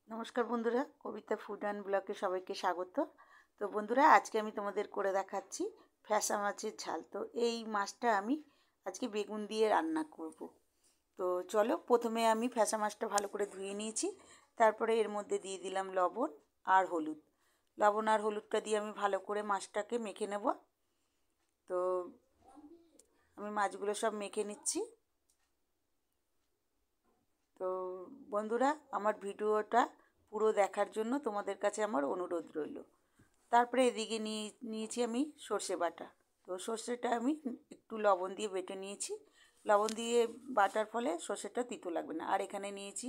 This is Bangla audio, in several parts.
নমস্কার বন্ধুরা, কবিতা ফুড অ্যান্ড ব্লগে সবাইকে স্বাগত। তো বন্ধুরা, আজকে আমি তোমাদের করে দেখাচ্ছি ফ্যাসা মাছের ঝাল। তো এই মাছটা আমি আজকে বেগুন দিয়ে রান্না করব। তো চলো, প্রথমে আমি ফ্যাসা মাছটা ভালো করে ধুয়ে নিয়েছি। তারপরে এর মধ্যে দিয়ে দিলাম লবণ আর হলুদ। লবণ আর হলুদটা দিয়ে আমি ভালো করে মাছটাকে মেখে নেব। তো আমি মাছগুলো সব মেখে নিচ্ছি। তো বন্ধুরা, আমার ভিডিওটা পুরো দেখার জন্য তোমাদের কাছে আমার অনুরোধ রইল। তারপরে এদিকে নিয়েছি আমি সর্ষে বাটা। তো সর্ষেটা আমি একটু লবণ দিয়ে বেটে নিয়েছি। লবণ দিয়ে বাটার ফলে সর্ষেটা তিতো লাগবে না। আর এখানে নিয়েছি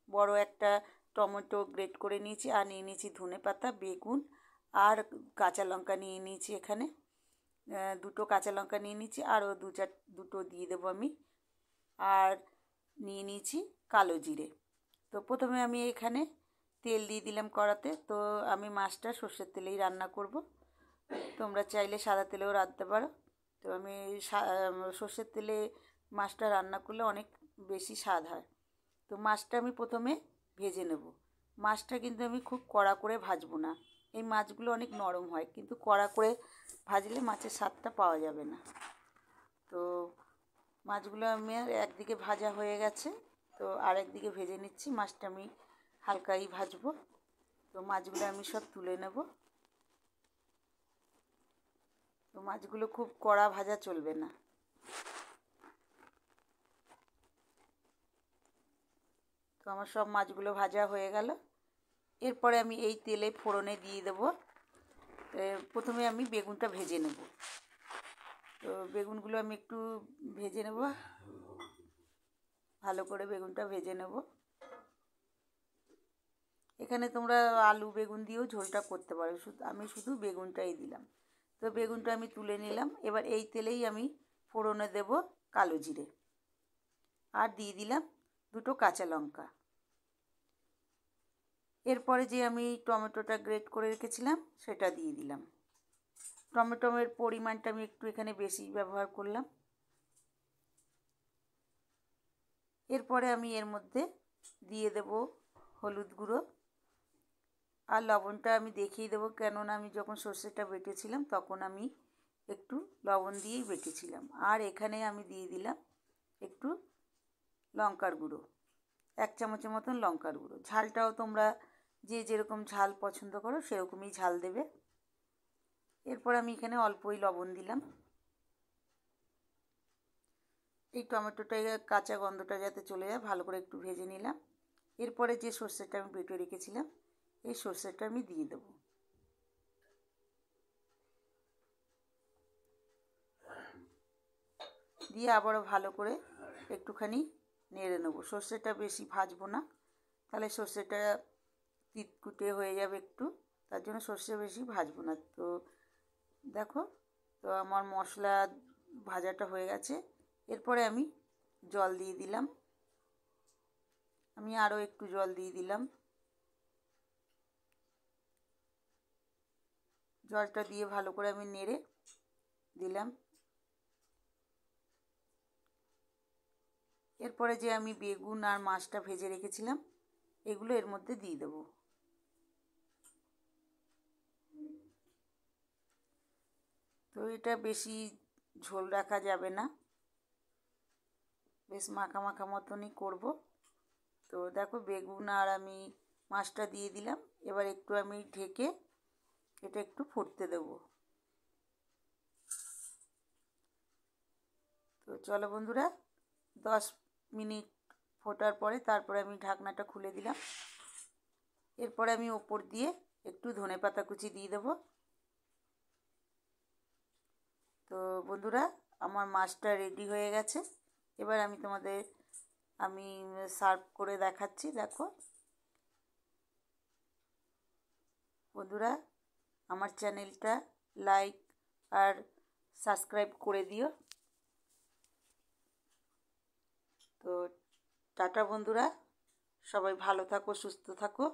বড় একটা টমেটো গ্রেট করে নিয়েছি, আর নিয়ে নিয়েছি ধনেপাতা, বেগুন আর কাঁচা লঙ্কা নিয়ে নিয়েছি। এখানে দুটো কাঁচা লঙ্কা নিয়ে নিয়েছি, আরও দুটো দিয়ে দেবো আমি। আর নিয়ে নিয়েছি কালো জিরে। তো প্রথমে আমি এখানে তেল দিয়ে দিলাম কড়াতে। তো আমি মাছটা সর্ষের তেলেই রান্না করব। তোমরা চাইলে সাদা তেলেও রাঁধতে পারো। তো আমি সর্ষের তেলে মাছটা রান্না করলে অনেক বেশি স্বাদ হয়। তো মাছটা আমি প্রথমে ভেজে নেব। মাছটা কিন্তু আমি খুব কড়া করে ভাজবো না। এই মাছগুলো অনেক নরম হয়, কিন্তু কড়া করে ভাজলে মাছের স্বাদটা পাওয়া যাবে না। তো মাছগুলো আমি আর একদিকে ভাজা হয়ে গেছে, তো আর একদিকে ভেজে নিচ্ছি। মাছটা আমি হালকাই ভাজবো। তো মাছগুলো আমি সব তুলে নেব। তো মাছগুলো খুব কড়া ভাজা চলবে না। তো আমার সব মাছগুলো ভাজা হয়ে গেল। এরপরে আমি এই তেলে ফোড়নে দিয়ে দেবো। প্রথমে আমি বেগুনটা ভেজে নেব। তো বেগুনগুলো আমি একটু ভেজে নেব, ভালো করে বেগুনটা ভেজে নেব। এখানে তোমরা আলু বেগুন দিয়েও ঝোলটা করতে পারো, আমি শুধু বেগুনটাই দিলাম। তো বেগুনটা আমি তুলে নিলাম। এবার এই তেলেই আমি ফোড়নে দেব কালো জিরে, আর দিয়ে দিলাম দুটো কাঁচা লঙ্কা। এরপরে যে আমি টমেটোটা গ্রেট করে রেখেছিলাম সেটা দিয়ে দিলাম। টমেটোর পরিমাণটা আমি একটু এখানে বেশি ব্যবহার করলাম। এরপরে আমি এর মধ্যে দিয়ে দেব হলুদ গুঁড়ো, আর লবণটা আমি দেখিয়ে দেবো, কেননা আমি যখন সর্ষেটা বেটেছিলাম তখন আমি একটু লবণ দিয়েই বেটেছিলাম। আর এখানে আমি দিয়ে দিলাম একটু লঙ্কার গুঁড়ো, 1 চামচের মতন লঙ্কার গুঁড়ো। ঝালটাও তোমরা যে যেরকম ঝাল পছন্দ করো সেরকমই ঝাল দেবে। এরপর আমি এখানে অল্পই লবণ দিলাম। এই টমেটোটা কাঁচা গন্ধটা যাতে চলে যায় ভালো করে একটু ভেজে নিলাম। এরপরে যে সর্ষেটা আমি বেটে রেখেছিলাম এই সর্ষেটা আমি দিয়ে দেবো। দিয়ে আবারও ভালো করে একটুখানি নেড়ে নেবো। সর্ষেটা বেশি ভাজবো না, তাহলে সর্ষেটা তিতকুটে হয়ে যাবে একটু, তার জন্য সর্ষে বেশি ভাজবো না। তো দেখো, তো আমার মশলা ভাজাটা হয়ে গেছে। এরপরে আমি জল দিয়ে দিলাম। আমি আরও একটু জল দিয়ে দিলাম। জলটা দিয়ে ভালো করে আমি নেড়ে দিলাম। এরপরে যে আমি বেগুন আর মাছটা ভেজে রেখেছিলাম এগুলো এর মধ্যে দিয়ে দেবো। তো এটা বেশি ঝোল রাখা যাবে না, বেশ মাখা মাখা মতনই করব। তো দেখো, বেগুন আর আমি মাছটা দিয়ে দিলাম। এবার একটু আমি ঢেকে এটা একটু ফুটতে দেবো। তো চলো বন্ধুরা, 10 মিনিট ফোটার পরে তারপরে আমি ঢাকনাটা খুলে দিলাম। এরপরে আমি ওপর দিয়ে একটু ধনেপাতা কুচি দিয়ে দেবো। তো বন্ধুরা, আমার মাছটা রেডি হয়ে গেছে। এবার আমি সার্ভ করে দেখাচ্ছি। দেখো বন্ধুরা, আমার চ্যানেলটা লাইক আর সাবস্ক্রাইব করে দিও। তো টাটা বন্ধুরা, সবাই ভালো থাকো, সুস্থ থাকো।